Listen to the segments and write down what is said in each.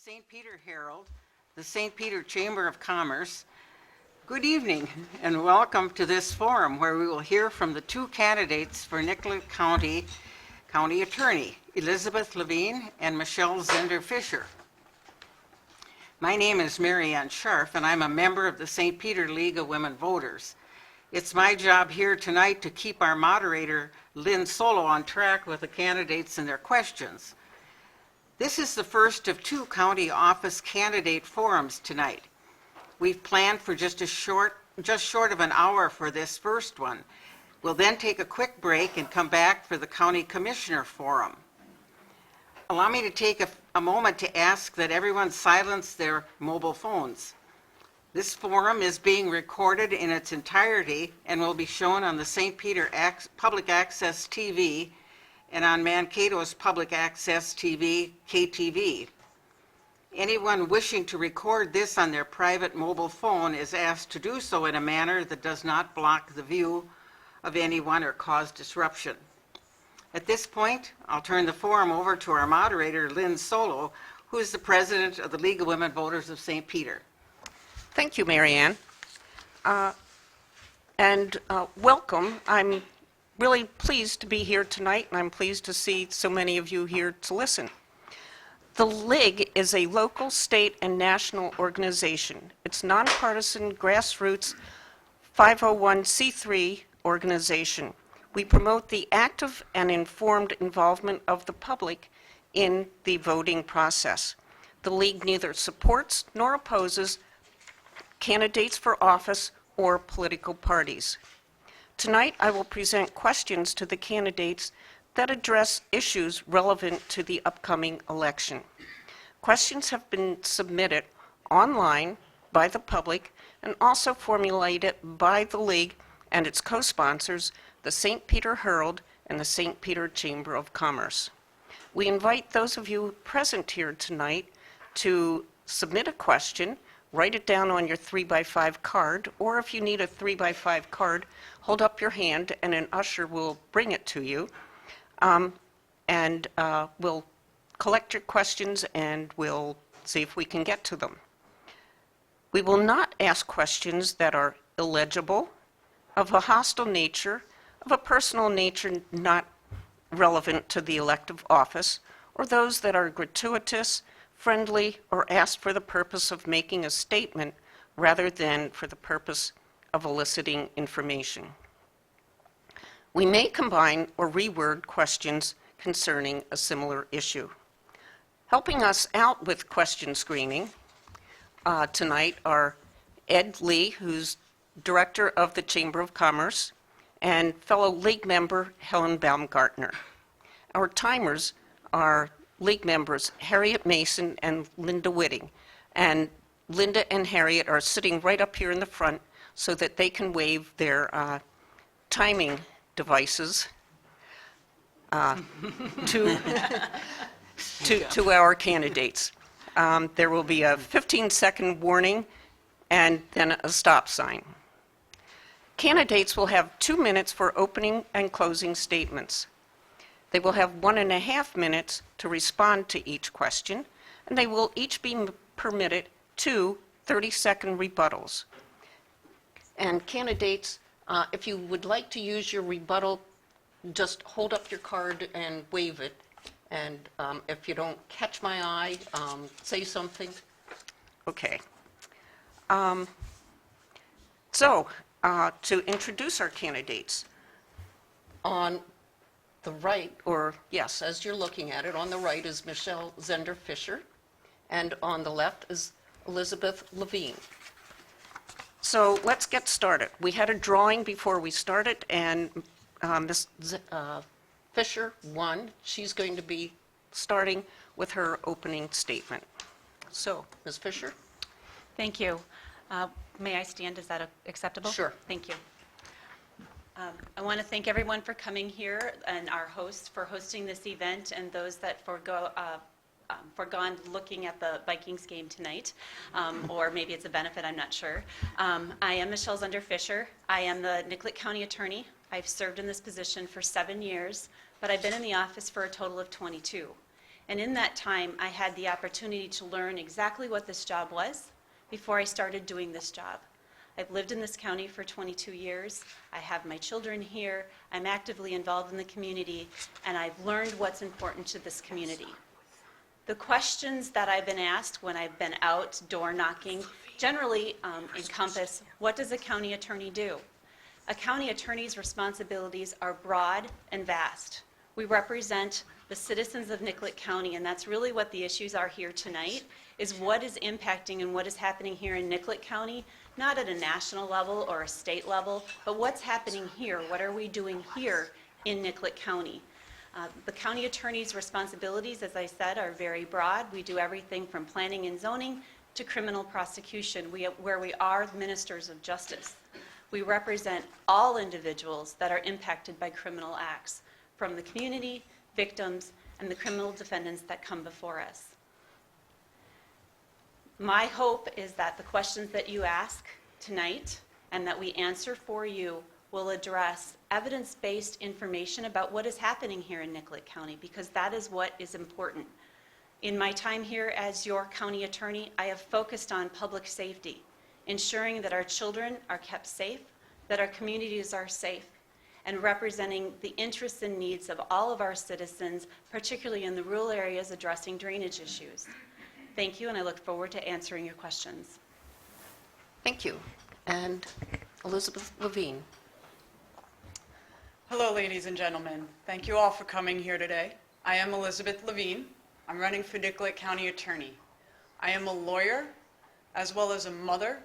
St. Peter Herald, the St. Peter Chamber of Commerce. Good evening and welcome to this forum where we will hear from the two candidates for Nicollet County Attorney, Elizabeth Levine and Michelle Zender Fisher. My name is Mary Ann Scharf and I'm a member of the St. Peter League of Women Voters. It's my job here tonight to keep our moderator, Lynn Solo, on track with the candidates and their questions. This is the first of two county office candidate forums tonight. We've planned for just short of an hour for this first one. We'll then take a quick break and come back for the county commissioner forum. Allow me to take a moment to ask that everyone silence their mobile phones. This forum is being recorded in its entirety and will be shown on the St. Peter Public Access TV and on Mankato's Public Access TV, KTV. Anyone wishing to record this on their private mobile phone is asked to do so in a manner that does not block the view of anyone or cause disruption. At this point, I'll turn the forum over to our moderator, Lynn Solo, who is the president of the League of Women Voters of St. Peter. Thank you, Mary Ann. Welcome. I'm really pleased to be here tonight, and I'm pleased to see so many of you here to listen. The League is a local, state, and national organization. It's a nonpartisan, grassroots 501c3 organization. We promote the active and informed involvement of the public in the voting process. The League neither supports nor opposes candidates for office or political parties. Tonight, I will present questions to the candidates that address issues relevant to the upcoming election. Questions have been submitted online by the public and also formulated by the League and its co-sponsors, the St. Peter Herald and the St. Peter Chamber of Commerce. We invite those of you present here tonight to submit a question, write it down on your 3x5 card, or if you need a 3x5 card, hold up your hand and an usher will bring it to you. We'll collect your questions and we'll see if we can get to them. We will not ask questions that are illegible, of a hostile nature, of a personal nature not relevant to the elective office, or those that are gratuitous, friendly, or asked for the purpose of making a statement rather than for the purpose of eliciting information. We may combine or reword questions concerning a similar issue. Helping us out with question screening tonight are Ed Lee, who's director of the Chamber of Commerce, and fellow League member Helen Baumgartner. Our timers are League members Harriet Mason and Linda Whitting. And Linda and Harriet are sitting right up here in the front so that they can wave their timing devices to our candidates. There will be a 15-second warning and then a stop sign. Candidates will have 2 minutes for opening and closing statements. They will have 1.5 minutes to respond to each question, and they will each be permitted 2 30-second rebuttals. And candidates, if you would like to use your rebuttal, just hold up your card and wave it. And if you don't catch my eye, say something. Okay. To introduce our candidates, on the right, or yes, as you're looking at it, on the right is Michelle Zender Fisher, and on the left is Elizabeth Levine. So let's get started. We had a drawing before we started, and Ms. Fisher won. She's going to be starting with her opening statement. So, Ms. Fisher? Thank you. May I stand? Is that acceptable? Sure. Thank you. I want to thank everyone for coming here and our hosts for hosting this event and those that forgone looking at the Vikings game tonight, or maybe it's a benefit, I'm not sure. I am Michelle Zender Fisher. I am the Nicollet County Attorney. I've served in this position for 7 years, but I've been in the office for a total of 22. And in that time, I had the opportunity to learn exactly what this job was before I started doing this job. I've lived in this county for 22 years. I have my children here. I'm actively involved in the community, and I've learned what's important to this community. The questions that I've been asked when I've been out door knocking generally encompass, what does a county attorney do? A county attorney's responsibilities are broad and vast. We represent the citizens of Nicollet County, and that's really what the issues are here tonight, is what is impacting and what is happening here in Nicollet County, not at a national level or a state level, but what's happening here, what are we doing here in Nicollet County. The county attorney's responsibilities, as I said, are very broad. We do everything from planning and zoning to criminal prosecution, where we are ministers of justice. We represent all individuals that are impacted by criminal acts, from the community, victims, and the criminal defendants that come before us. My hope is that the questions that you ask tonight and that we answer for you will address evidence-based information about what is happening here in Nicollet County, because that is what is important. In my time here as your county attorney, I have focused on public safety, ensuring that our children are kept safe, that our communities are safe, and representing the interests and needs of all of our citizens, particularly in the rural areas addressing drainage issues. Thank you, and I look forward to answering your questions. Thank you. And Elizabeth Levine. Hello, ladies and gentlemen. Thank you all for coming here today. I am Elizabeth Levine. I'm running for Nicollet County Attorney. I am a lawyer, as well as a mother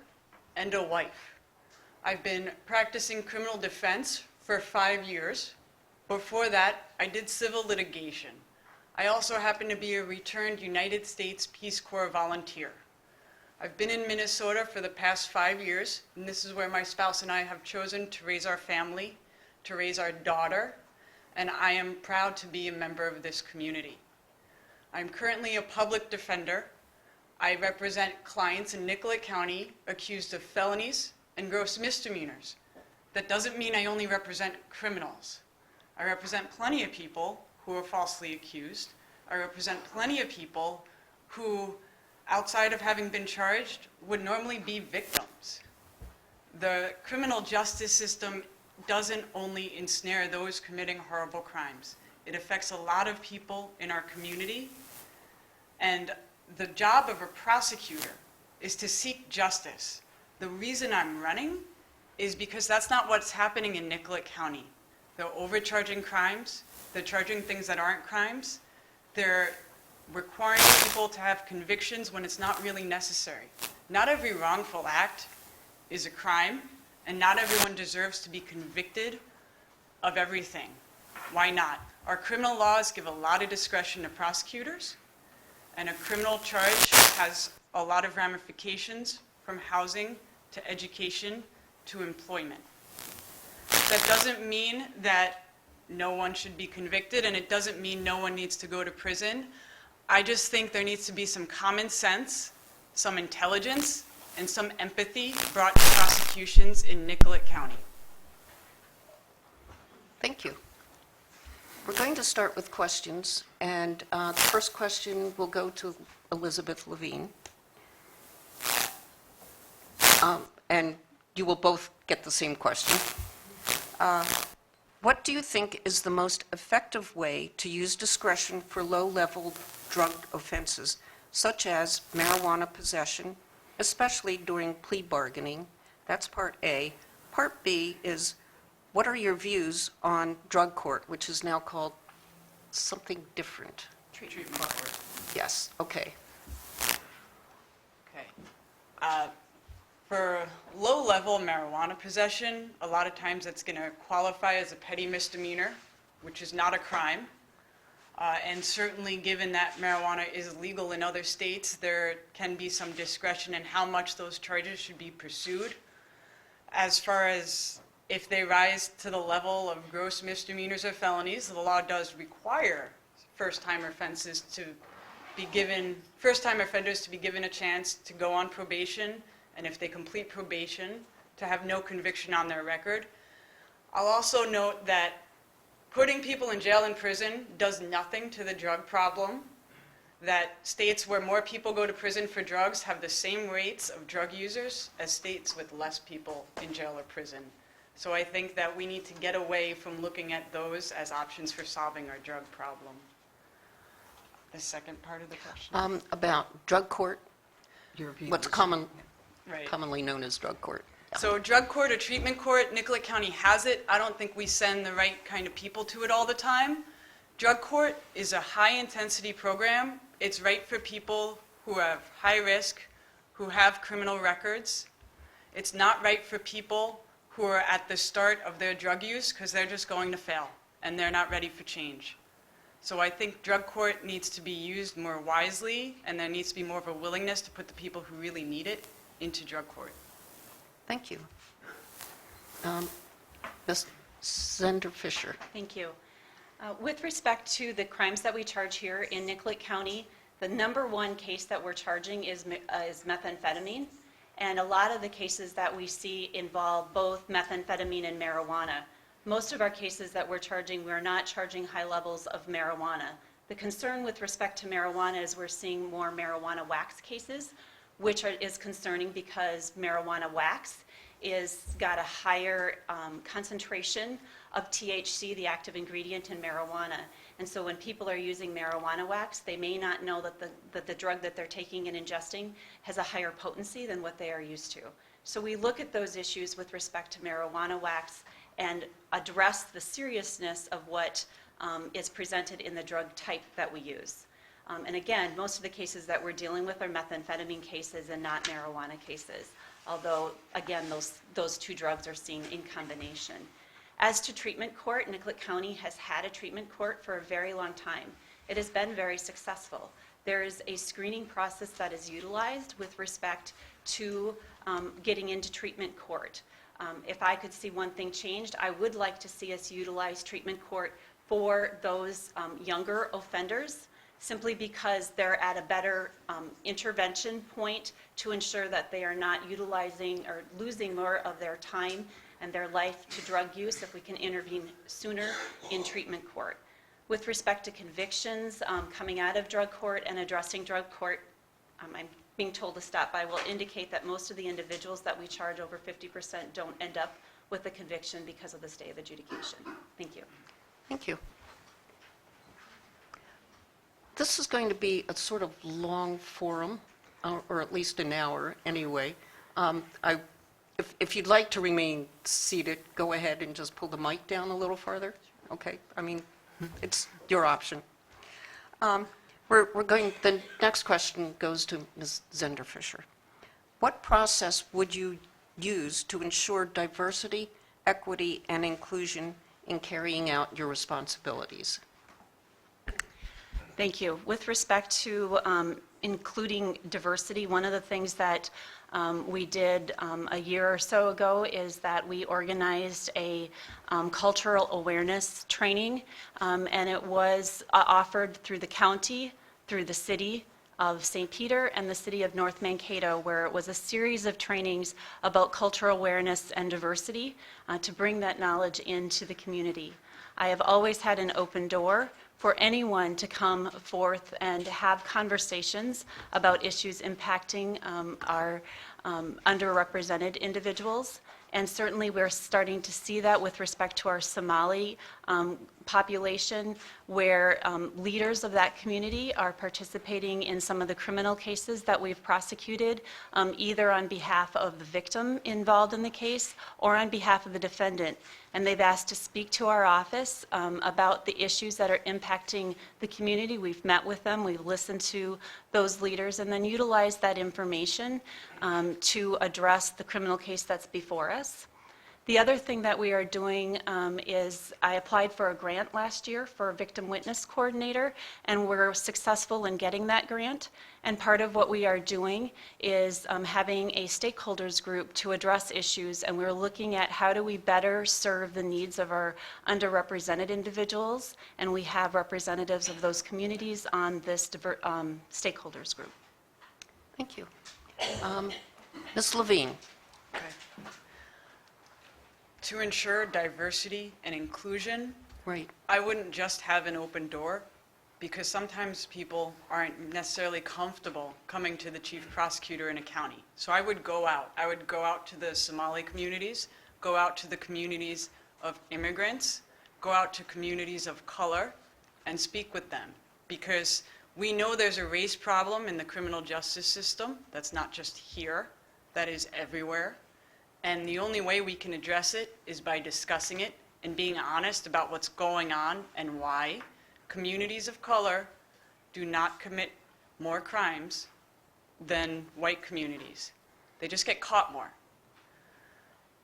and a wife. I've been practicing criminal defense for 5 years. Before that, I did civil litigation. I also happen to be a returned United States Peace Corps volunteer. I've been in Minnesota for the past 5 years, and this is where my spouse and I have chosen to raise our family, to raise our daughter, and I am proud to be a member of this community. I'm currently a public defender. I represent clients in Nicollet County accused of felonies and gross misdemeanors. That doesn't mean I only represent criminals. I represent plenty of people who are falsely accused. I represent plenty of people who, outside of having been charged, would normally be victims. The criminal justice system doesn't only ensnare those committing horrible crimes. It affects a lot of people in our community, and the job of a prosecutor is to seek justice. The reason I'm running is because that's not what's happening in Nicollet County. They're overcharging crimes, they're charging things that aren't crimes, they're requiring people to have convictions when it's not really necessary. Not every wrongful act is a crime, and not everyone deserves to be convicted of everything. Why not? Our criminal laws give a lot of discretion to prosecutors, and a criminal charge has a lot of ramifications, from housing to education to employment. That doesn't mean that no one should be convicted, and it doesn't mean no one needs to go to prison. I just think there needs to be some common sense, some intelligence, and some empathy brought to prosecutions in Nicollet County. Thank you. We're going to start with questions, and the first question will go to Elizabeth Levine. And you will both get the same question. What do you think is the most effective way to use discretion for low-level drug offenses, such as marijuana possession, especially during plea bargaining? That's part A. Part B is, what are your views on drug court, which is now called something different? Treatment court. Yes, okay. Okay. For low-level marijuana possession, a lot of times it's going to qualify as a petty misdemeanor, which is not a crime. And certainly, given that marijuana is legal in other states, there can be some discretion in how much those charges should be pursued. As far as if they rise to the level of gross misdemeanors or felonies, the law does require first-time offenders to be given a chance to go on probation, and if they complete probation, to have no conviction on their record. I'll also note that putting people in jail and prison does nothing to the drug problem. that states where more people go to prison for drugs have the same rates of drug users as states with less people in jail or prison. So I think that we need to get away from looking at those as options for solving our drug problem. The second part of the question? About drug court, European what's Union. Right. commonly known as drug court. So drug court or treatment court, Nicollet County has it. I don't think we send the right kind of people to it all the time. Drug court is a high-intensity program. It's right for people who have high risk, who have criminal records. It's not right for people who are at the start of their drug use because they're just going to fail and they're not ready for change. So I think drug court needs to be used more wisely, and there needs to be more of a willingness to put the people who really need it into drug court. Thank you. Ms. Zender Fisher. Thank you. With respect to the crimes that we charge here in Nicollet County, the number one case that we're charging is methamphetamine. And a lot of the cases that we see involve both methamphetamine and marijuana. Most of our cases that we're charging, we're not charging high levels of marijuana. The concern with respect to marijuana is we're seeing more marijuana wax cases, which is concerning because marijuana wax is got a higher concentration of THC, the active ingredient in marijuana. And so when people are using marijuana wax, they may not know that the drug that they're taking and ingesting has a higher potency than what they are used to. So we look at those issues with respect to marijuana wax and address the seriousness of what is presented in the drug type that we use. And again, most of the cases that we're dealing with are methamphetamine cases and not marijuana cases, although, again, those two drugs are seen in combination. As to treatment court, Nicollet County has had a treatment court for a very long time. It has been very successful. There is a screening process that is utilized with respect to getting into treatment court. If I could see one thing changed, I would like to see us utilize treatment court for those younger offenders, simply because they're at a better intervention point to ensure that they are not utilizing or losing more of their time and their life to drug use if we can intervene sooner in treatment court. With respect to convictions coming out of drug court and addressing drug court, I'm being told to stop. I will indicate that most of the individuals that we charge, over 50%, don't end up with a conviction because of the stay of adjudication. Thank you. Thank you. This is going to be a sort of long forum, or at least an hour anyway. If you'd like to remain seated, go ahead and just pull the mic down a little farther. Okay, I mean, it's your option. The next question goes to Ms. Zender Fisher. What process would you use to ensure diversity, equity, and inclusion in carrying out your responsibilities? Thank you. With respect to including diversity, one of the things that we did a year or so ago is that we organized a cultural awareness training, and it was offered through the county, through the city of St. Peter and the city of North Mankato, where it was a series of trainings about cultural awareness and diversity to bring that knowledge into the community. I have always had an open door for anyone to come forth and have conversations about issues impacting our underrepresented individuals. And certainly we're starting to see that with respect to our Somali population, where leaders of that community are participating in some of the criminal cases that we've prosecuted, either on behalf of the victim involved in the case or on behalf of the defendant. And they've asked to speak to our office about the issues that are impacting the community. We've met with them, we've listened to those leaders, and then utilized that information to address the criminal case that's before us. The other thing that we are doing is I applied for a grant last year for a victim witness coordinator, and we're successful in getting that grant. And part of what we are doing is having a stakeholders group to address issues, and we're looking at how do we better serve the needs of our underrepresented individuals, and we have representatives of those communities on this stakeholders group. Thank you. Ms. Levine. Okay. To ensure diversity and inclusion, Right. I wouldn't just have an open door. because sometimes people aren't necessarily comfortable coming to the chief prosecutor in a county. So I would go out. I would go out to the Somali communities, go out to the communities of immigrants, go out to communities of color, and speak with them. Because we know there's a race problem in the criminal justice system that's not just here, that is everywhere. And the only way we can address it is by discussing it and being honest about what's going on and why. Communities of color do not commit more crimes than white communities. They just get caught more,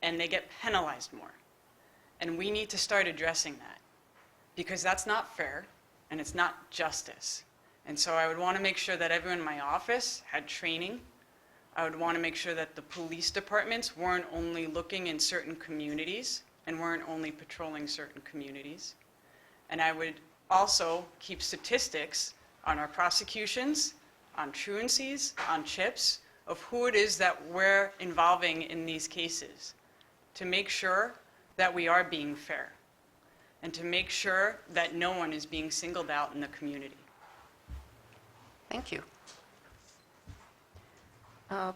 and they get penalized more. And we need to start addressing that, because that's not fair, and it's not justice. And so I would want to make sure that everyone in my office had training. I would want to make sure that the police departments weren't only looking in certain communities and weren't only patrolling certain communities. And I would also keep statistics on our prosecutions, on truancies, on chips, of who it is that we're involving in these cases, to make sure that we are being fair, and to make sure that no one is being singled out in the community. Thank you.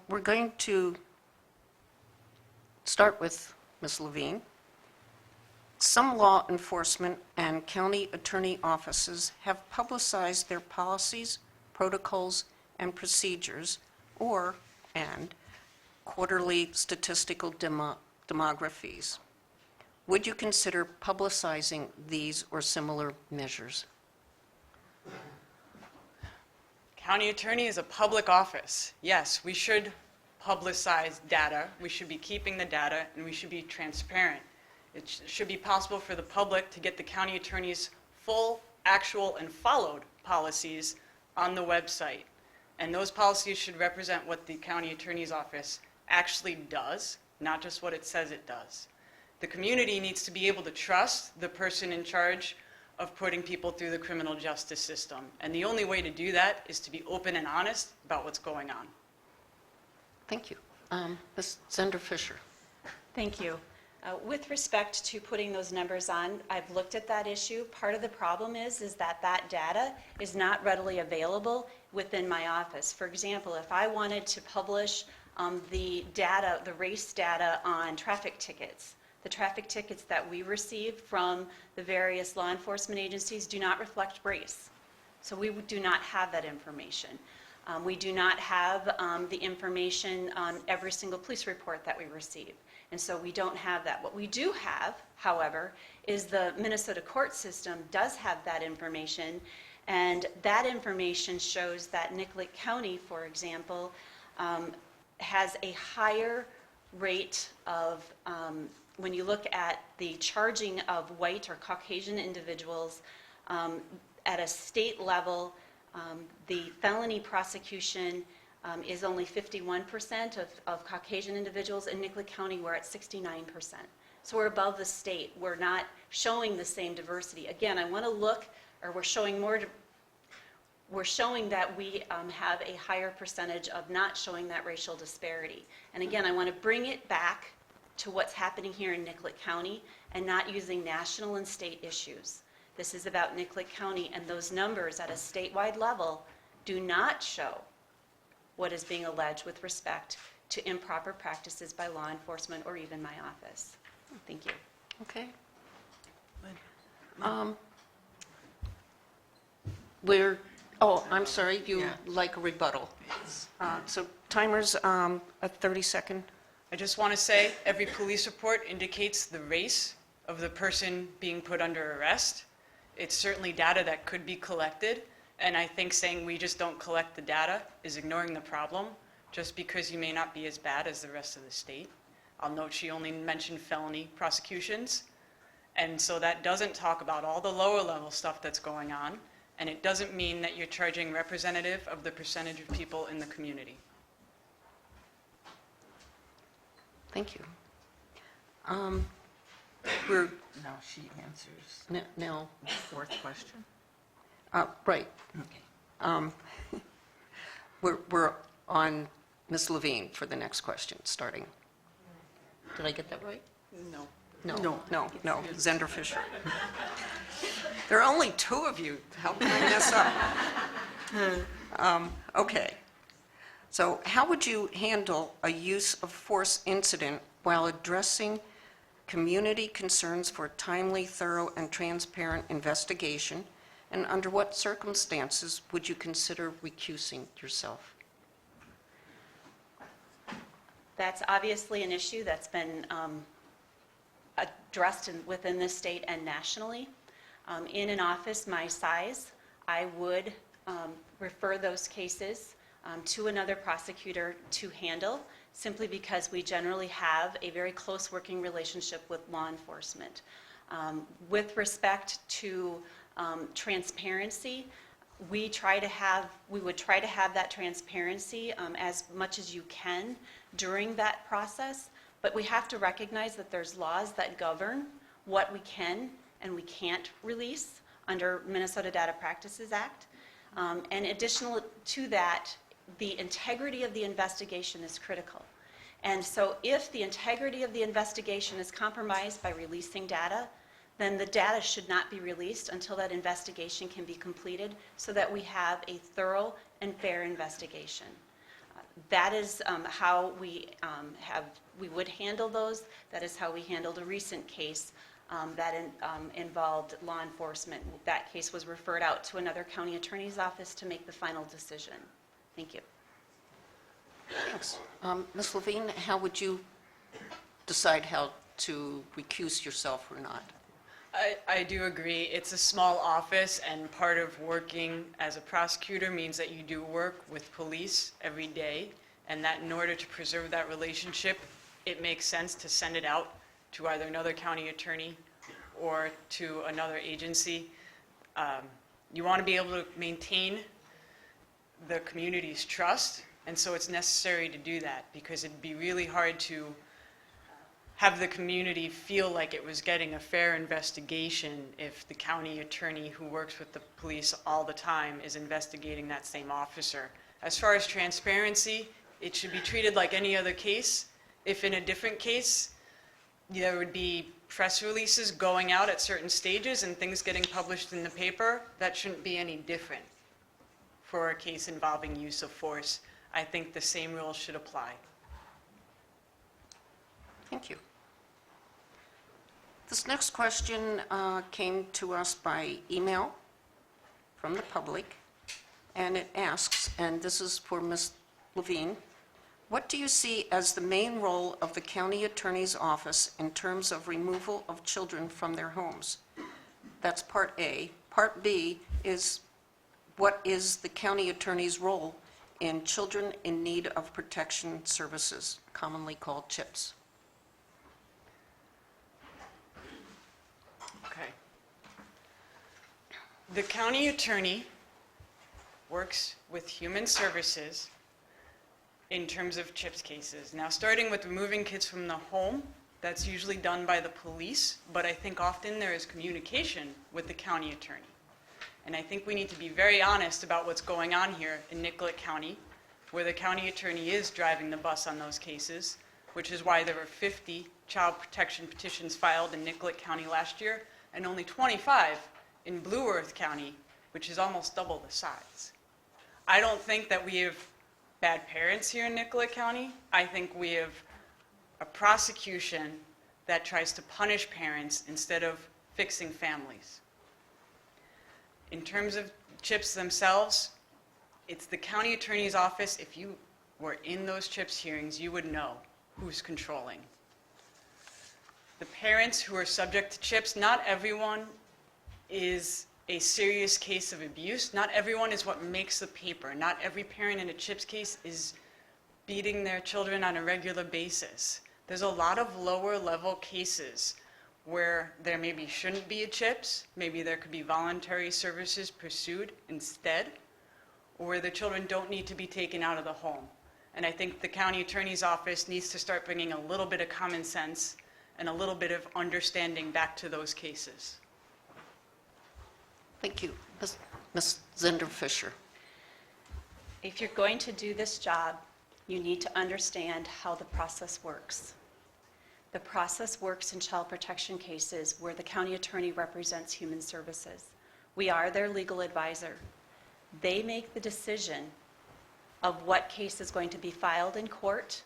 We're going to start with Ms. Levine. Some law enforcement and county attorney offices have publicized their policies, protocols, and procedures, and quarterly statistical demographies. Would you consider publicizing these or similar measures? County attorney is a public office. Yes, we should publicize data. We should be keeping the data, and we should be transparent. It should be possible for the public to get the county attorney's full, actual, and followed policies on the website. And those policies should represent what the county attorney's office actually does, not just what it says it does. The community needs to be able to trust the person in charge of putting people through the criminal justice system. And the only way to do that is to be open and honest about what's going on. Thank you. Ms. Zender-Fisher. Thank you. With respect to putting those numbers on, I've looked at that issue. Part of the problem is that that data is not readily available within my office. For example, if I wanted to publish the data, the race data on traffic tickets, the traffic tickets that we receive from the various law enforcement agencies do not reflect race. So we do not have that information. We do not have the information on every single police report that we receive. And so we don't have that. What we do have, however, is the Minnesota court system does have that information. And that information shows that Nicollet County, for example, has a higher rate of, when you look at the charging of white or Caucasian individuals at a state level, the felony prosecution is only 51% of Caucasian individuals. In Nicollet County, we're at 69%. So we're above the state. We're not showing the same diversity. Again, I want to look, or we're showing that we have a higher percentage of not showing that racial disparity. And again, I want to bring it back to what's happening here in Nicollet County and not using national and state issues. This is about Nicollet County, and those numbers at a statewide level do not show what is being alleged with respect to improper practices by law enforcement or even my office. Thank you. Okay. I'm sorry, you like a rebuttal. So timer's a 30-second. I just want to say every police report indicates the race of the person being put under arrest. It's certainly data that could be collected, and I think saying we just don't collect the data is ignoring the problem, just because you may not be as bad as the rest of the state. I'll note she only mentioned felony prosecutions, and so that doesn't talk about all the lower level stuff that's going on, and it doesn't mean that you're charging representative of the percentage of people in the community. Thank you. Now she answers Now, the fourth question. right. Okay. We're on Ms. Levine for the next question, starting. Did I get that right? No. No. Zender-Fisher. There are only two of you. How can I mess up? Okay. So how would you handle a use of force incident while addressing community concerns for timely, thorough, and transparent investigation? And under what circumstances would you consider recusing yourself? That's obviously an issue that's been addressed within this state and nationally. In an office my size, I would refer those cases to another prosecutor to handle, simply because we generally have a very close working relationship with law enforcement. With respect to transparency, we would try to have that transparency as much as you can during that process, but we have to recognize that there's laws that govern what we can and we can't release under Minnesota Data Practices Act. And additional to that, the integrity of the investigation is critical. And so if the integrity of the investigation is compromised by releasing data, then the data should not be released until that investigation can be completed so that we have a thorough and fair investigation. That is how we would handle those. That is how we handled a recent case that involved law enforcement. That case was referred out to another county attorney's office to make the final decision. Thank you. Thanks. Ms. Levine, how would you decide how to recuse yourself or not? I do agree. It's a small office, and part of working as a prosecutor means that you do work with police every day, and that in order to preserve that relationship, it makes sense to send it out to either another county attorney or to another agency. You want to be able to maintain the community's trust, and so it's necessary to do that, because it'd be really hard to have the community feel like it was getting a fair investigation if the county attorney who works with the police all the time is investigating that same officer. As far as transparency, it should be treated like any other case. If in a different case, there would be press releases going out at certain stages and things getting published in the paper, that shouldn't be any different for a case involving use of force. I think the same rules should apply. Thank you. This next question came to us by email from the public, and it asks, and this is for Ms. Levine, what do you see as the main role of the county attorney's office in terms of removal of children from their homes? That's part A. Part B is, what is the county attorney's role in children in need of protection services, commonly called CHIPS? Okay. The county attorney works with human services in terms of CHIPS cases. Now, starting with removing kids from the home, that's usually done by the police, but I think often there is communication with the county attorney. And I think we need to be very honest about what's going on here in Nicollet County, where the county attorney is driving the bus on those cases, which is why there were 50 child protection petitions filed in Nicollet County last year, and only 25 in Blue Earth County, which is almost double the size. I don't think that we have bad parents here in Nicollet County. I think we have a prosecution that tries to punish parents instead of fixing families. In terms of CHIPS themselves, it's the county attorney's office. If you were in those CHIPS hearings, you would know who's controlling. The parents who are subject to CHIPS, not everyone is a serious case of abuse. Not everyone is what makes the paper. Not every parent in a CHIPS case is beating their children on a regular basis. There's a lot of lower level cases where there maybe shouldn't be a CHIPS, maybe there could be voluntary services pursued instead, or where the children don't need to be taken out of the home. And I think the county attorney's office needs to start bringing a little bit of common sense and a little bit of understanding back to those cases. Thank you. Ms. Zender-Fisher. If you're going to do this job, you need to understand how the process works. The process works in child protection cases where the county attorney represents human services. We are their legal advisor. They make the decision of what case is going to be filed in court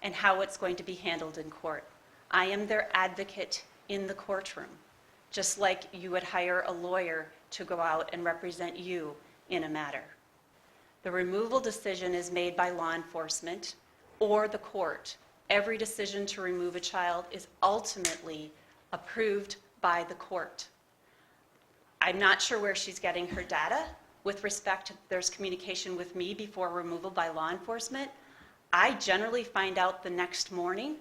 and how it's going to be handled in court. I am their advocate in the courtroom, just like you would hire a lawyer to go out and represent you in a matter. The removal decision is made by law enforcement or the court. Every decision to remove a child is ultimately approved by the court. I'm not sure where she's getting her data with respect to there's communication with me before removal by law enforcement. I generally find out the next morning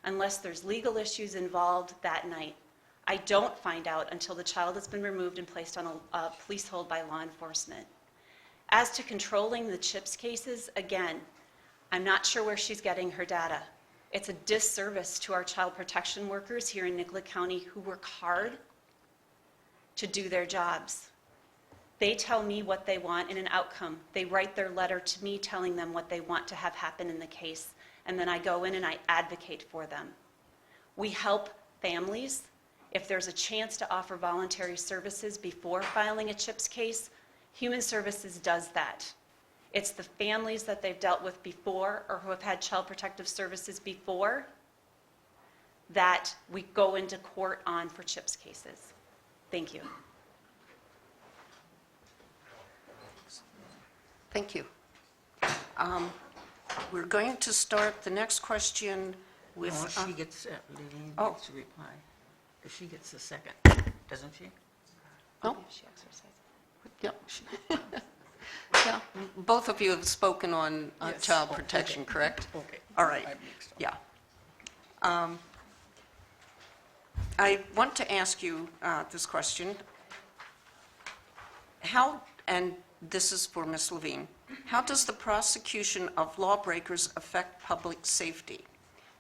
unless there's legal issues involved that night. I don't find out until the child has been removed and placed on a police hold by law enforcement. As to controlling the CHIPS cases, again, I'm not sure where she's getting her data. It's a disservice to our child protection workers here in Nicollet County who work hard to do their jobs. They tell me what they want in an outcome. They write their letter to me telling them what they want to have happen in the case, and then I go in and I advocate for them. We help families. If there's a chance to offer voluntary services before filing a CHIPS case, Human Services does that. It's the families that they've dealt with before or who have had child protective services before that we go into court on for CHIPS cases. Thank you. Thank you. We're going to start the next question with... No, she gets, Levine Oh. gets to reply. 'Cause she gets the second, doesn't she? Oh, She exercises. yeah. Yeah, both of you have spoken on Yes. child Oh, protection, okay. correct? Okay. All right, I mixed up. yeah. I want to ask you this question. How, and this is for Ms. Levine, how does the prosecution of lawbreakers affect public safety?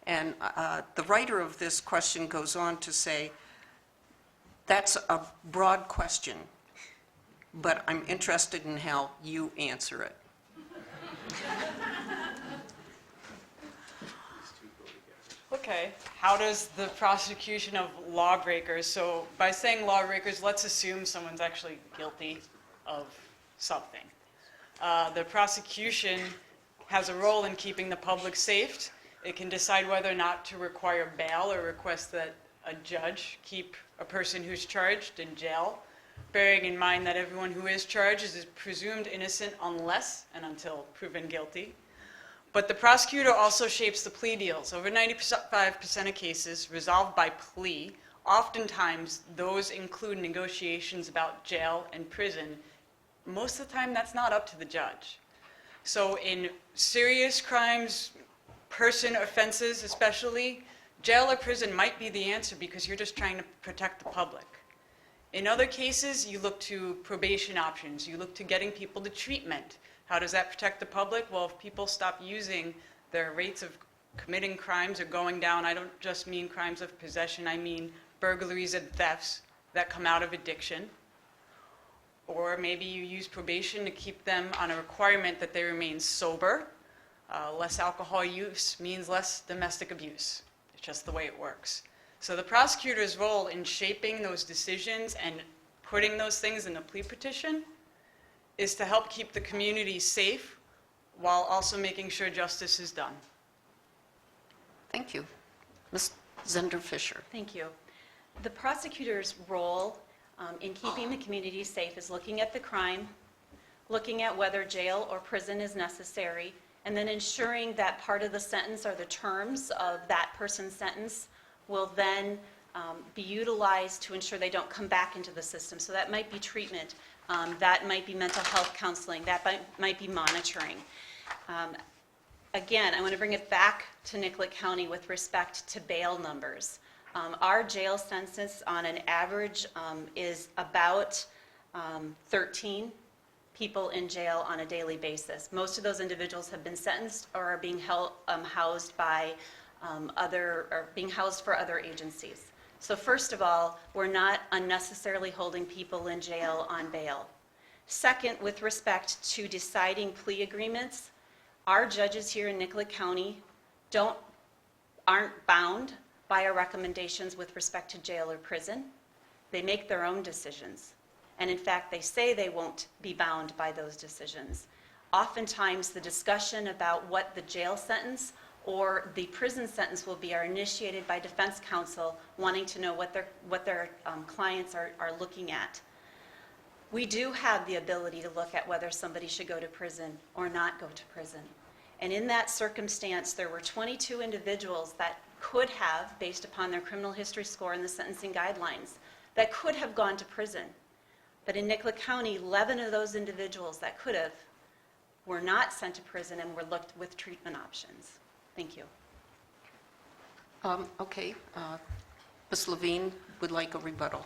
And the writer of this question goes on to say, that's a broad question, but I'm interested in how you answer it. Okay, how does the prosecution of lawbreakers, so by saying lawbreakers, let's assume someone's actually guilty of something. The prosecution has a role in keeping the public safe. It can decide whether or not to require bail or request that a judge keep a person who's charged in jail, bearing in mind that everyone who is charged is presumed innocent unless and until proven guilty. But the prosecutor also shapes the plea deals. Over 95% of cases resolved by plea. Oftentimes, those include negotiations about jail and prison. Most of the time, that's not up to the judge. So in serious crimes, person offenses especially, jail or prison might be the answer because you're just trying to protect the public. In other cases, you look to probation options. You look to getting people to treatment. How does that protect the public? Well, if people stop using, their rates of committing crimes are going down. I don't just mean crimes of possession. I mean burglaries and thefts that come out of addiction. Or maybe you use probation to keep them on a requirement that they remain sober. Less alcohol use means less domestic abuse. It's just the way it works. So the prosecutor's role in shaping those decisions and putting those things in the plea petition is to help keep the community safe while also making sure justice is done. Thank you. Ms. Zender-Fisher. Thank you. The prosecutor's role in keeping the community safe is looking at the crime, looking at whether jail or prison is necessary, and then ensuring that part of the sentence or the terms of that person's sentence will then be utilized to ensure they don't come back into the system. So that might be treatment, that might be mental health counseling, that might be monitoring. Again, I want to bring it back to Nicollet County with respect to bail numbers. Our jail census on an average is about 13 people in jail on a daily basis. Most of those individuals have been sentenced or are being housed by being housed for other agencies. So first of all, we're not unnecessarily holding people in jail on bail. Second, with respect to deciding plea agreements, our judges here in Nicollet County aren't bound by our recommendations with respect to jail or prison. They make their own decisions. And in fact, they say they won't be bound by those decisions. Oftentimes, the discussion about what the jail sentence or the prison sentence will be are initiated by defense counsel wanting to know what their clients are looking at. We do have the ability to look at whether somebody should go to prison or not go to prison. And in that circumstance, there were 22 individuals that could have, based upon their criminal history score and the sentencing guidelines, that could have gone to prison. But in Nicollet County, 11 of those individuals that could have were not sent to prison and were looked with treatment options. Thank you. Okay. Ms. Levine would like a rebuttal.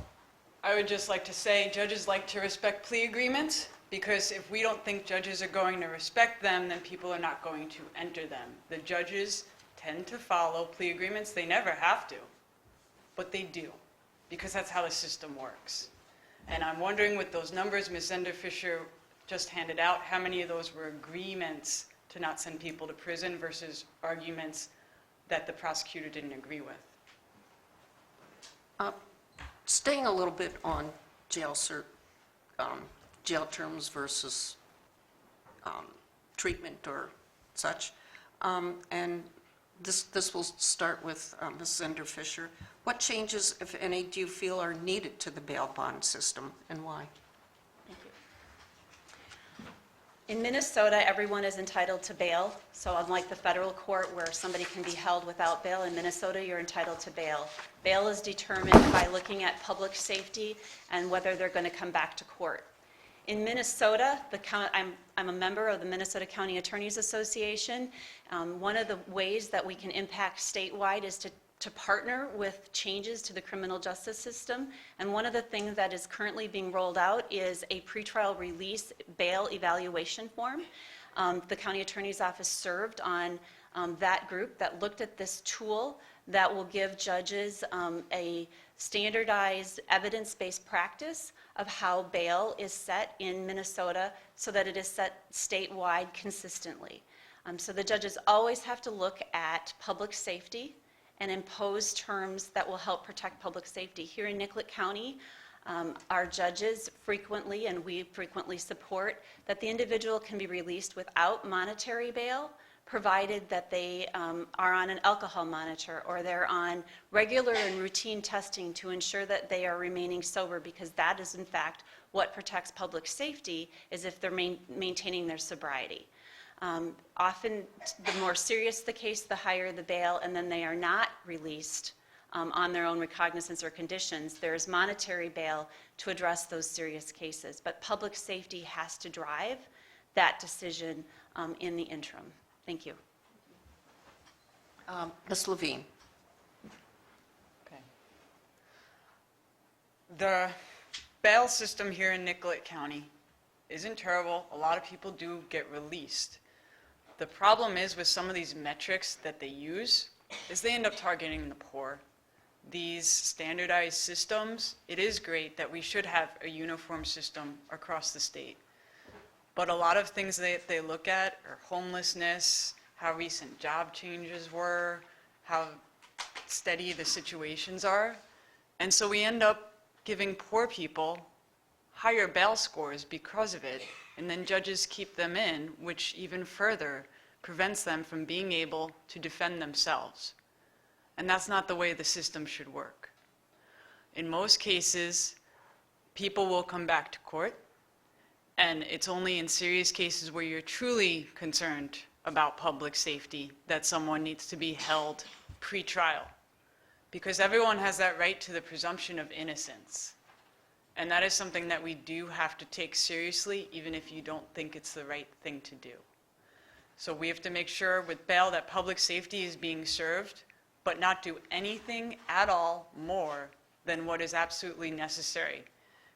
I would just like to say judges like to respect plea agreements, because if we don't think judges are going to respect them, then people are not going to enter them. The judges tend to follow plea agreements. They never have to, but they do, because that's how the system works. And I'm wondering, with those numbers Ms. Ender-Fisher just handed out, how many of those were agreements to not send people to prison versus arguments that the prosecutor didn't agree with? Staying a little bit on jail terms versus treatment or such, and this will start with Ms. Ender-Fisher. What changes, if any, do you feel are needed to the bail bond system, and why? Thank you. In Minnesota, everyone is entitled to bail. So unlike the federal court where somebody can be held without bail, in Minnesota you're entitled to bail. Bail is determined by looking at public safety and whether they're going to come back to court. In Minnesota, I'm a member of the Minnesota County Attorneys Association. One of the ways that we can impact statewide is to partner with changes to the criminal justice system. And one of the things that is currently being rolled out is a pretrial release bail evaluation form. The county attorney's office served on that group that looked at this tool that will give judges a standardized evidence-based practice of how bail is set in Minnesota so that it is set statewide consistently. So the judges always have to look at public safety and impose terms that will help protect public safety. Here in Nicollet County, our judges frequently, and we frequently support, that the individual can be released without monetary bail, provided that they are on an alcohol monitor or they're on regular and routine testing to ensure that they are remaining sober, because that is in fact what protects public safety, is if they're maintaining their sobriety. Often the more serious the case, the higher the bail, and then they are not released on their own recognizance or conditions. There's monetary bail to address those serious cases, but public safety has to drive that decision in the interim. Thank you. Ms. Levine. Okay. The bail system here in Nicollet County isn't terrible. A lot of people do get released. The problem is with some of these metrics that they use is they end up targeting the poor. These standardized systems, it is great that we should have a uniform system across the state. But a lot of things that they look at are homelessness, how recent job changes were, how steady the situations are. And so we end up giving poor people higher bail scores because of it, and then judges keep them in, which even further prevents them from being able to defend themselves. And that's not the way the system should work. In most cases, people will come back to court, and it's only in serious cases where you're truly concerned about public safety that someone needs to be held pre-trial, because everyone has that right to the presumption of innocence. And that is something that we do have to take seriously, even if you don't think it's the right thing to do. So we have to make sure with bail that public safety is being served, but not do anything at all more than what is absolutely necessary.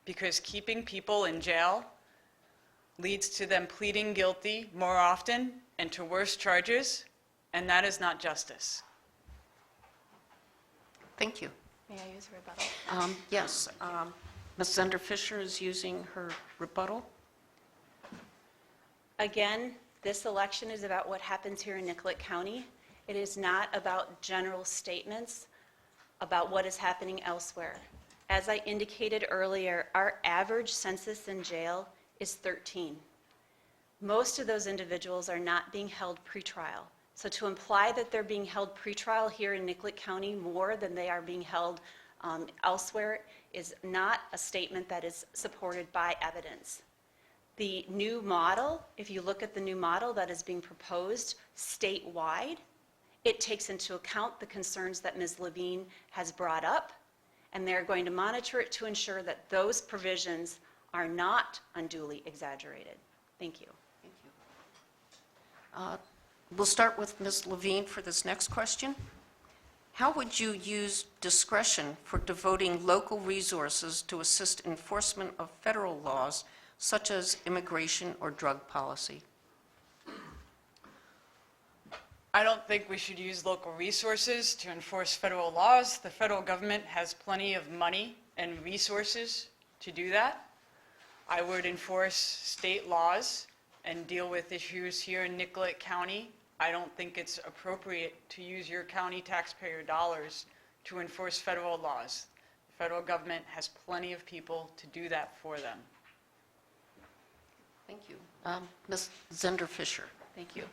Because keeping people in jail leads to them pleading guilty more often and to worse charges, and that is not justice. Thank you. May I use a rebuttal? Yes. Ms. Ender-Fisher is using her rebuttal. Again, this election is about what happens here in Nicollet County. It is not about general statements about what is happening elsewhere. As I indicated earlier, our average census in jail is 13. Most of those individuals are not being held pretrial. So to imply that they're being held pretrial here in Nicollet County more than they are being held elsewhere is not a statement that is supported by evidence. The new model, if you look at the new model that is being proposed statewide, it takes into account the concerns that Ms. Levine has brought up, and they're going to monitor it to ensure that those provisions are not unduly exaggerated. Thank you. Thank you. We'll start with Ms. Levine for this next question. How would you use discretion for devoting local resources to assist enforcement of federal laws such as immigration or drug policy? I don't think we should use local resources to enforce federal laws. The federal government has plenty of money and resources to do that. I would enforce state laws and deal with issues here in Nicollet County. I don't think it's appropriate to use your county taxpayer dollars to enforce federal laws. The federal government has plenty of people to do that for them. Thank you. Ms. Zender-Fisher. Thank you.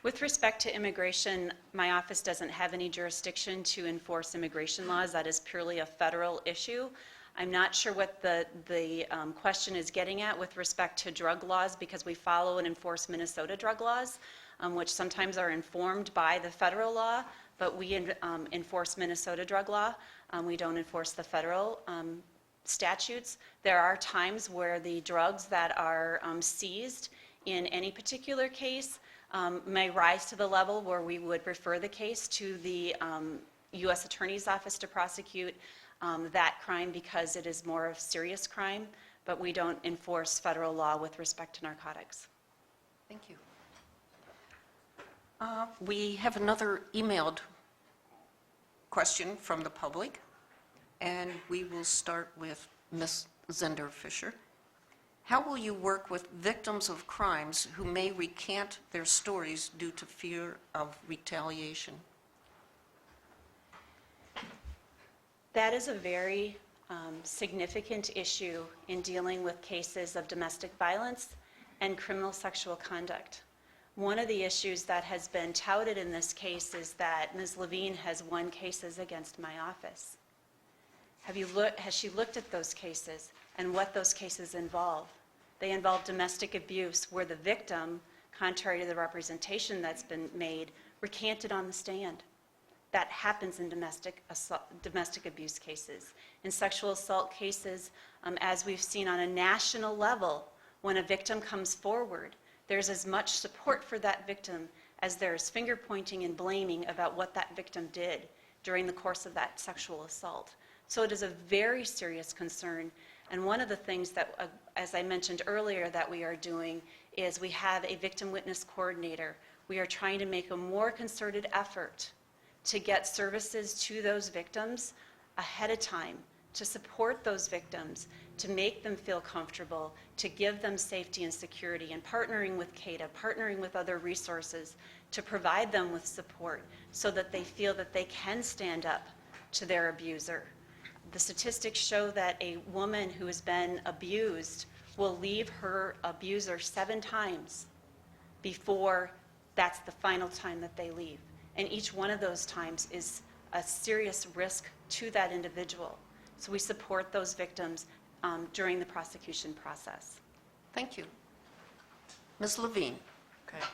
With respect to immigration, my office doesn't have any jurisdiction to enforce immigration laws. That is purely a federal issue. I'm not sure what the question is getting at with respect to drug laws, because we follow and enforce Minnesota drug laws, which sometimes are informed by the federal law, but we enforce Minnesota drug law. We don't enforce the federal statutes. There are times where the drugs that are seized in any particular case may rise to the level where we would refer the case to the U.S. Attorney's Office to prosecute that crime because it is more of serious crime, but we don't enforce federal law with respect to narcotics. Thank you. We have another emailed question from the public, and we will start with Ms. Zender-Fisher. How will you work with victims of crimes who may recant their stories due to fear of retaliation? That is a very significant issue in dealing with cases of domestic violence and criminal sexual conduct. One of the issues that has been touted in this case is that Ms. Levine has won cases against my office. Has she looked at those cases and what those cases involve? They involve domestic abuse where the victim, contrary to the representation that's been made, recanted on the stand. That happens in domestic abuse cases. In sexual assault cases, as we've seen on a national level, when a victim comes forward, there's as much support for that victim as there is finger pointing and blaming about what that victim did during the course of that sexual assault. So it is a very serious concern. And one of the things that, as I mentioned earlier, that we are doing is we have a victim witness coordinator. We are trying to make a more concerted effort to get services to those victims ahead of time, to support those victims, to make them feel comfortable, to give them safety and security, and partnering with CADA, partnering with other resources to provide them with support so that they feel that they can stand up to their abuser. The statistics show that a woman who has been abused will leave her abuser 7 times before that's the final time that they leave. And each one of those times is a serious risk to that individual. So we support those victims during the prosecution process. Thank you. Ms. Levine. Okay.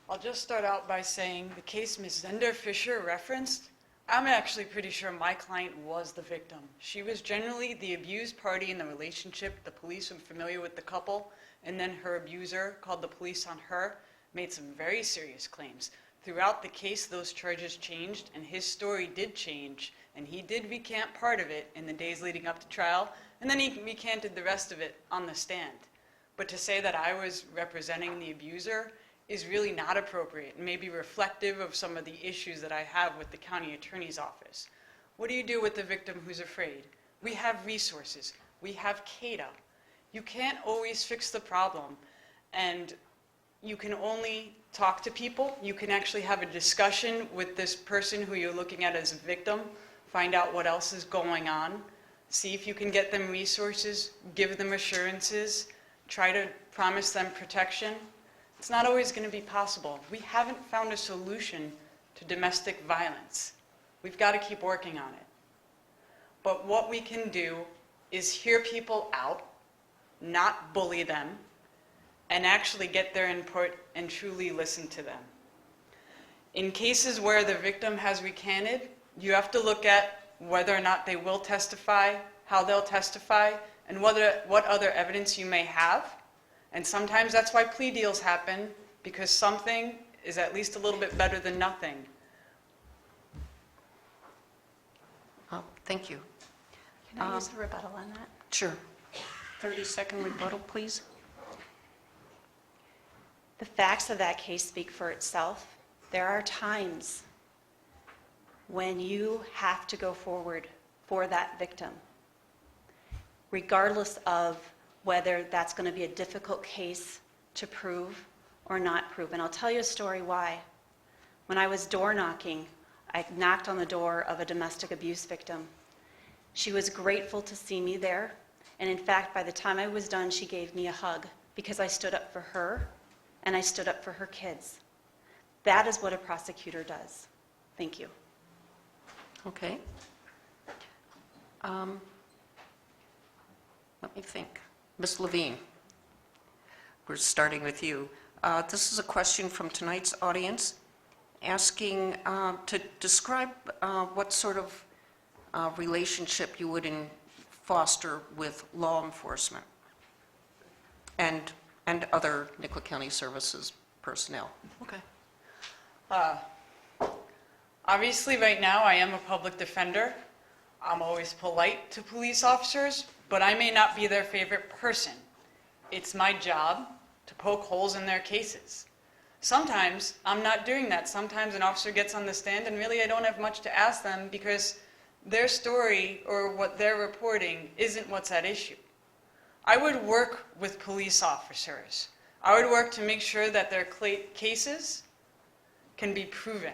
I'll just start out by saying the case Ms. Zender-Fisher referenced, I'm actually pretty sure my client was the victim. She was generally the abused party in the relationship. The police were familiar with the couple, and then her abuser called the police on her, made some very serious claims. Throughout the case, those charges changed, and his story did change, and he did recant part of it in the days leading up to trial, and then he recanted the rest of it on the stand. But to say that I was representing the abuser is really not appropriate and may be reflective of some of the issues that I have with the county attorney's office. What do you do with the victim who's afraid? We have resources. We have CADA. You can't always fix the problem, and you can only talk to people. You can actually have a discussion with this person who you're looking at as a victim, find out what else is going on, See if you can get them resources, give them assurances, try to promise them protection. It's not always going to be possible. We haven't found a solution to domestic violence. We've got to keep working on it. But what we can do is hear people out, not bully them, and actually get their input and truly listen to them. In cases where the victim has recanted, you have to look at whether or not they will testify, how they'll testify, and what other evidence you may have. And sometimes that's why plea deals happen, because something is at least a little bit better than nothing. Thank you. Can I use a rebuttal on that? Sure. 30-second rebuttal, please. The facts of that case speak for itself. There are times when you have to go forward for that victim, regardless of whether that's going to be a difficult case to prove or not prove. And I'll tell you a story why. When I was door knocking, I knocked on the door of a domestic abuse victim. She was grateful to see me there. And in fact, by the time I was done, she gave me a hug because I stood up for her and I stood up for her kids. That is what a prosecutor does. Thank you. Okay. Let me think. Ms. Levine, we're starting with you. This is a question from tonight's audience asking to describe what sort of relationship you would foster with law enforcement and other Nicollet County Services personnel. Okay. Obviously, right now, I am a public defender. I'm always polite to police officers, but I may not be their favorite person. It's my job to poke holes in their cases. Sometimes I'm not doing that. Sometimes an officer gets on the stand and really I don't have much to ask them because their story or what they're reporting isn't what's at issue. I would work with police officers. I would work to make sure that their cases can be proven.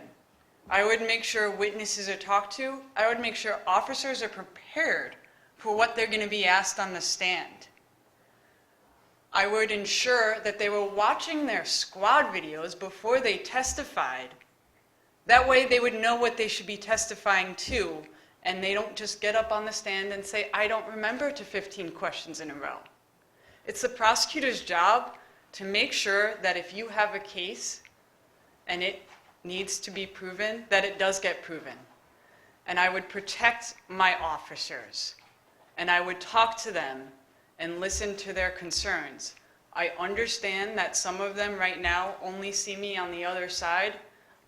I would make sure witnesses are talked to. I would make sure officers are prepared for what they're going to be asked on the stand. I would ensure that they were watching their squad videos before they testified. That way they would know what they should be testifying to, and they don't just get up on the stand and say, I don't remember to 15 questions in a row. It's the prosecutor's job to make sure that if you have a case and it needs to be proven, that it does get proven. And I would protect my officers, and I would talk to them and listen to their concerns. I understand that some of them right now only see me on the other side,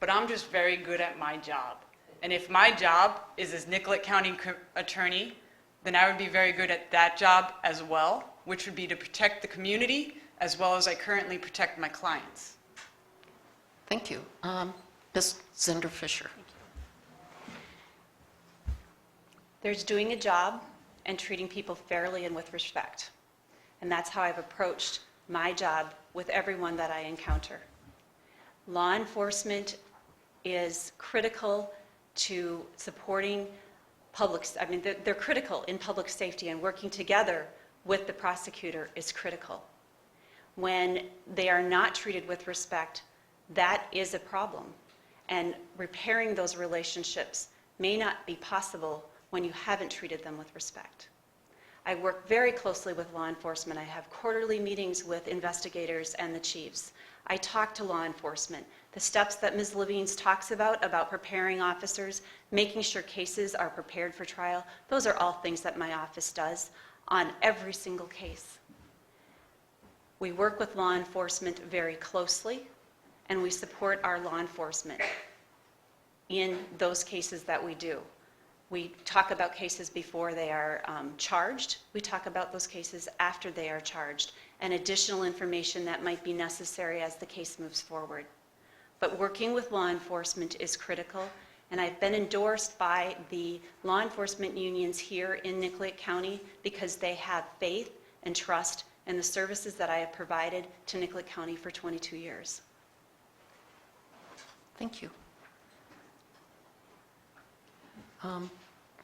but I'm just very good at my job. And if my job is as Nicollet County Attorney, then I would be very good at that job as well, which would be to protect the community as well as I currently protect my clients. Thank you. Ms. Zender-Fisher. There's doing a job and treating people fairly and with respect. And that's how I've approached my job with everyone that I encounter. Law enforcement is critical to supporting they're critical in public safety, and working together with the prosecutor is critical. When they are not treated with respect, that is a problem. And repairing those relationships may not be possible when you haven't treated them with respect. I work very closely with law enforcement. I have quarterly meetings with investigators and the chiefs. I talk to law enforcement. The steps that Ms. Levine talks about preparing officers, making sure cases are prepared for trial, those are all things that my office does on every single case. We work with law enforcement very closely, and we support our law enforcement in those cases that we do. We talk about cases before they are charged. We talk about those cases after they are charged, and additional information that might be necessary as the case moves forward. But working with law enforcement is critical, and I've been endorsed by the law enforcement unions here in Nicollet County because they have faith and trust in the services that I have provided to Nicollet County for 22 years. Thank you.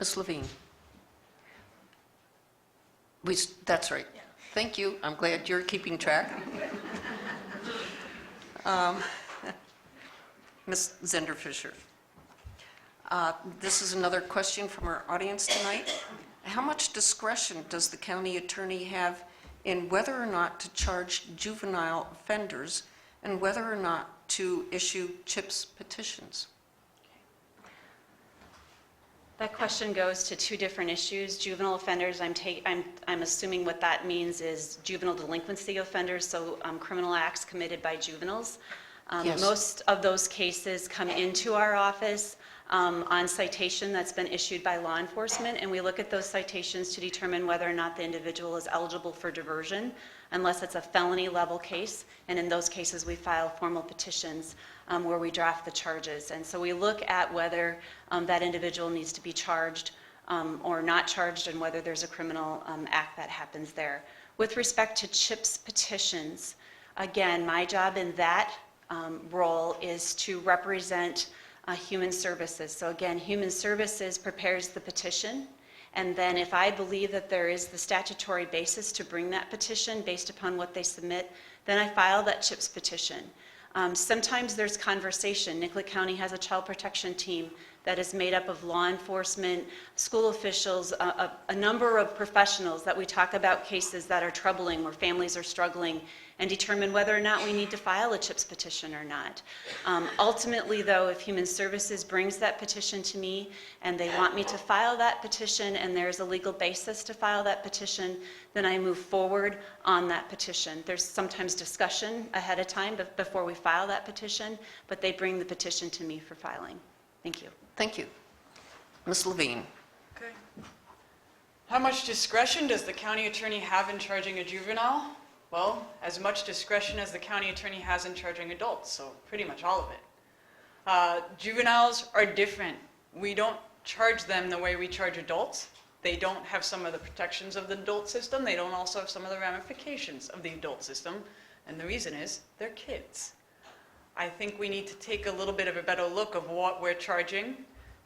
Ms. Levine, That's right. Thank you. I'm glad you're keeping track. Ms. Zender-Fisher. This is another question from our audience tonight. How much discretion does the county attorney have in whether or not to charge juvenile offenders and whether or not to issue CHIPS petitions? That question goes to two different issues. Juvenile offenders, I'm assuming what that means is juvenile delinquency offenders, so criminal acts committed by juveniles. Yes. Most of those cases come into our office on citation that's been issued by law enforcement, and we look at those citations to determine whether or not the individual is eligible for diversion, unless it's a felony level case, and in those cases we file formal petitions where we draft the charges. And so we look at whether that individual needs to be charged or not charged, and whether there's a criminal act that happens there. With respect to CHIPS petitions, again, my job in that role is to represent Human Services. So again, Human Services prepares the petition, and then if I believe that there is the statutory basis to bring that petition based upon what they submit, then I file that CHIPS petition. Sometimes there's conversation. Nicollet County has a child protection team that is made up of law enforcement, school officials, a number of professionals that we talk about cases that are troubling, where families are struggling, and determine whether or not we need to file a CHIPS petition or not. Ultimately, though, if Human Services brings that petition to me and they want me to file that petition and there's a legal basis to file that petition, then I move forward on that petition. There's sometimes discussion ahead of time before we file that petition, but they bring the petition to me for filing. Thank you. Thank you. Ms. Levine. Okay. How much discretion does the county attorney have in charging a juvenile? Well, as much discretion as the county attorney has in charging adults, so pretty much all of it. Juveniles are different. We don't charge them the way we charge adults. They don't have some of the protections of the adult system. They don't also have some of the ramifications of the adult system. And the reason is they're kids. I think we need to take a little bit of a better look of what we're charging,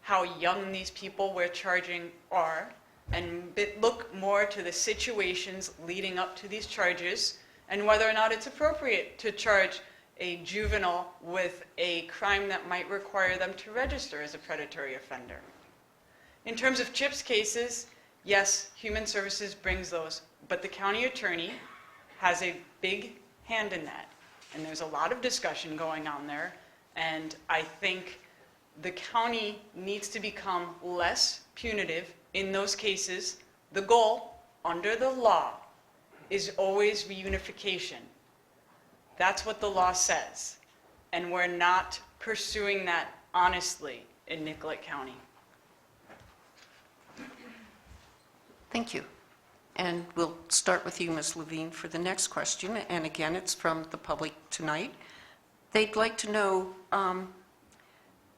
how young these people we're charging are, and look more to the situations leading up to these charges and whether or not it's appropriate to charge a juvenile with a crime that might require them to register as a predatory offender. In terms of CHIPS cases, yes, Human Services brings those, but the county attorney has a big hand in that. And there's a lot of discussion going on there, and I think the county needs to become less punitive in those cases. The goal, under the law, is always reunification. That's what the law says, and we're not pursuing that honestly in Nicollet County. Thank you. And we'll start with you, Ms. Levine, for the next question. And again, it's from the public tonight. They'd like to know,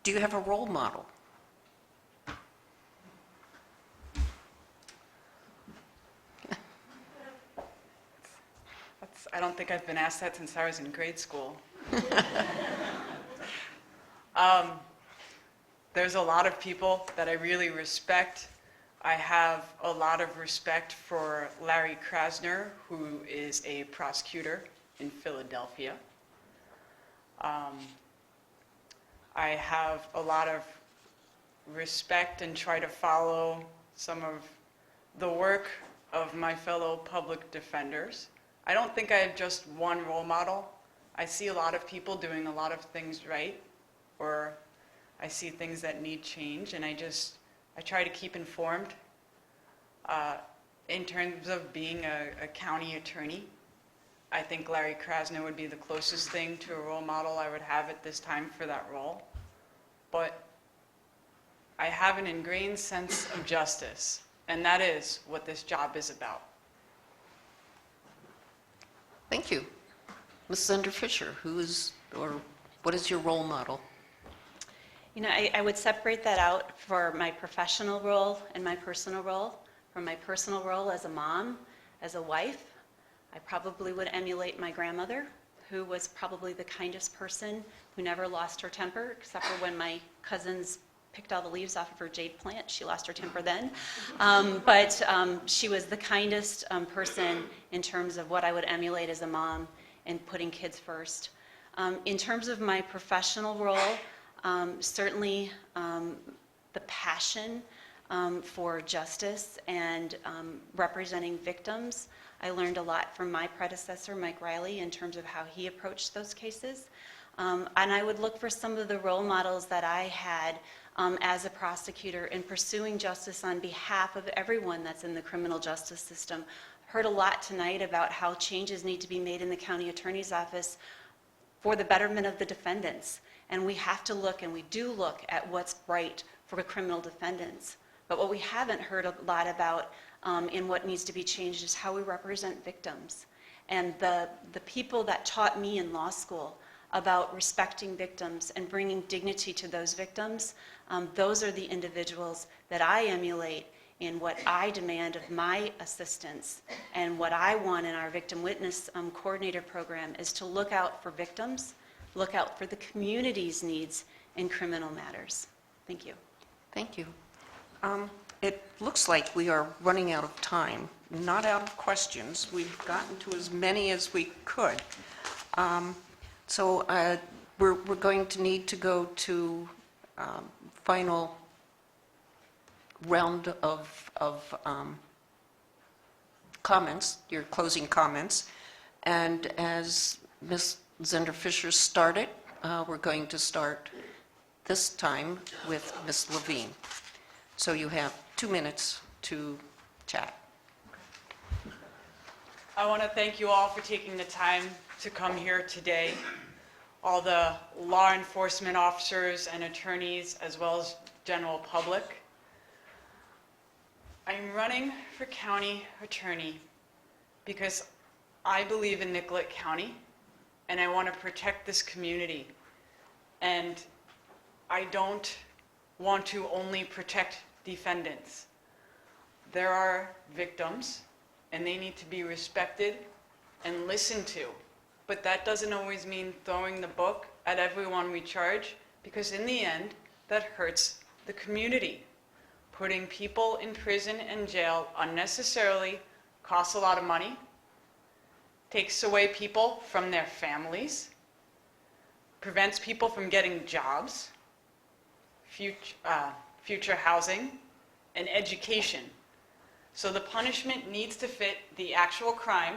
do you have a role model? I don't think I've been asked that since I was in grade school. There's a lot of people that I really respect. I have a lot of respect for Larry Krasner, who is a prosecutor in Philadelphia. I have a lot of respect and try to follow some of the work of my fellow public defenders. I don't think I have just one role model. I see a lot of people doing a lot of things right, or I see things that need change, and I try to keep informed. In terms of being a county attorney, I think Larry Krasner would be the closest thing to a role model I would have at this time for that role. But I have an ingrained sense of justice, and that is what this job is about. Thank you. Ms. Zender-Fisher, what is your role model? You know, I would separate that out for my professional role and my personal role. For my personal role as a mom, as a wife, I probably would emulate my grandmother, who was probably the kindest person, who never lost her temper, except for when my cousins picked all the leaves off of her jade plant. She lost her temper then. She was the kindest person in terms of what I would emulate as a mom and putting kids first. In terms of my professional role, certainly the passion for justice and representing victims. I learned a lot from my predecessor, Mike Riley, in terms of how he approached those cases. And I would look for some of the role models that I had as a prosecutor in pursuing justice on behalf of everyone that's in the criminal justice system. Heard a lot tonight about how changes need to be made in the county attorney's office for the betterment of the defendants. And we have to look, and we do look, at what's right for criminal defendants. But what we haven't heard a lot about in what needs to be changed is how we represent victims. And the people that taught me in law school about respecting victims and bringing dignity to those victims, those are the individuals that I emulate in what I demand of my assistants. And what I want in our victim witness coordinator program is to look out for victims, look out for the community's needs in criminal matters. Thank you. Thank you. It looks like we are running out of time, not out of questions. We've gotten to as many as we could. So we're going to need to go to final round of comments, your closing comments. And as Ms. Zender-Fisher started, we're going to start this time with Ms. Levine. So you have 2 minutes to chat. I want to thank you all for taking the time to come here today. All the law enforcement officers and attorneys, as well as general public. I'm running for county attorney because I believe in Nicollet County and I want to protect this community. And I don't want to only protect defendants. There are victims and they need to be respected and listened to. But that doesn't always mean throwing the book at everyone we charge, because in the end, that hurts the community. Putting people in prison and jail unnecessarily costs a lot of money, takes away people from their families, prevents people from getting jobs, future housing, and education. So the punishment needs to fit the actual crime,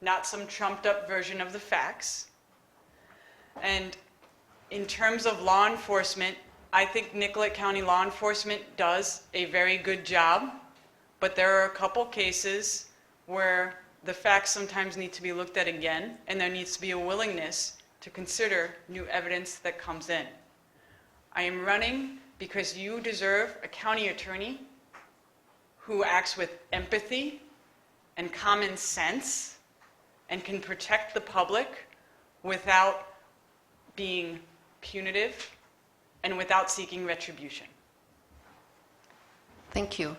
not some trumped up version of the facts. And in terms of law enforcement, I think Nicollet County law enforcement does a very good job, but there are a couple cases where the facts sometimes need to be looked at again, and there needs to be a willingness to consider new evidence that comes in. I am running because you deserve a county attorney who acts with empathy and common sense and can protect the public without being punitive and without seeking retribution. Thank you.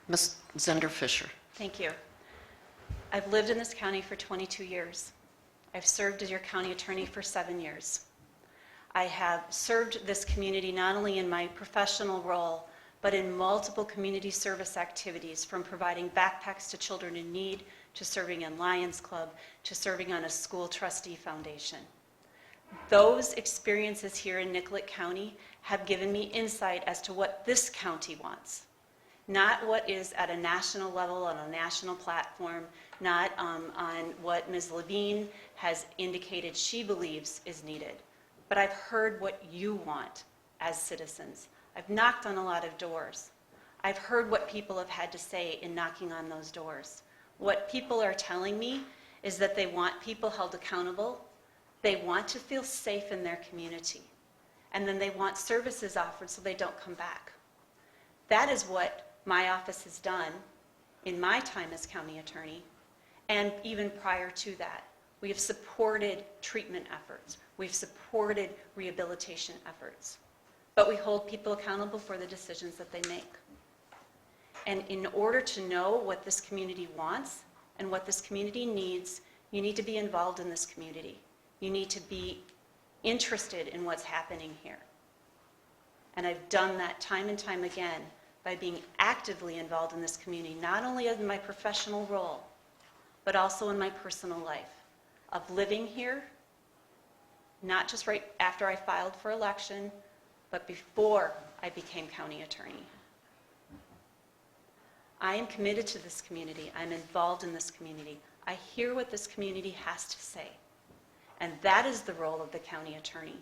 Ms. Zender-Fisher. Thank you. I've lived in this county for 22 years. I've served as your county attorney for 7 years. I have served this community not only in my professional role, but in multiple community service activities, from providing backpacks to children in need, to serving in Lions Club, to serving on a school trustee foundation. Those experiences here in Nicollet County have given me insight as to what this county wants. Not what is at a national level, on a national platform, not on what Ms. Levine has indicated she believes is needed. But I've heard what you want as citizens. I've knocked on a lot of doors. I've heard what people have had to say in knocking on those doors. What people are telling me is that they want people held accountable, they want to feel safe in their community, and then they want services offered so they don't come back. That is what my office has done in my time as county attorney, and even prior to that. We have supported treatment efforts. We've supported rehabilitation efforts. But we hold people accountable for the decisions that they make. And in order to know what this community wants and what this community needs, you need to be involved in this community. You need to be interested in what's happening here. And I've done that time and time again by being actively involved in this community, not only in my professional role, but also in my personal life, of living here, not just right after I filed for election, but before I became county attorney. I am committed to this community. I'm involved in this community. I hear what this community has to say. And that is the role of the county attorney.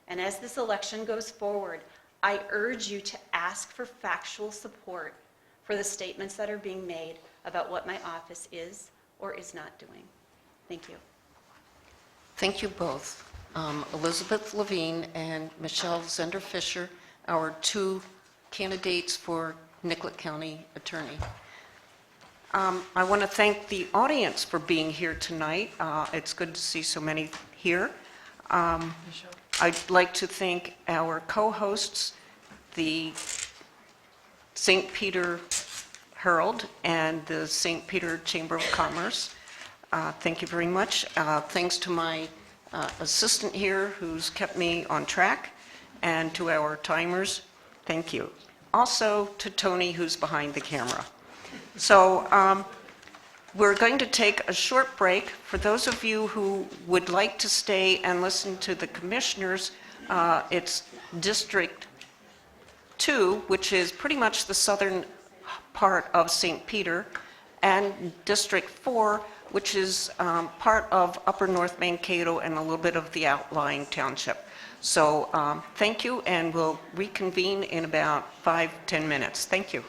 And as this election goes forward, I urge you to ask for factual support for the statements that are being made about what my office is or is not doing. Thank you. Thank you both. Elizabeth Levine and Michelle Zender-Fisher, our two candidates for Nicollet County Attorney. I want to thank the audience for being here tonight. It's good to see so many here. I'd like to thank our co-hosts, the St. Peter Herald and the St. Peter Chamber of Commerce. Thank you very much. Thanks to my assistant here who's kept me on track, and to our timers, thank you. Also to Tony, who's behind the camera. So we're going to take a short break. For those of you who would like to stay and listen to the commissioners, it's District 2, which is pretty much the southern part of St. Peter, and District 4, which is part of Upper North Mankato and a little bit of the outlying township. So thank you, and we'll reconvene in about 5-10 minutes. Thank you.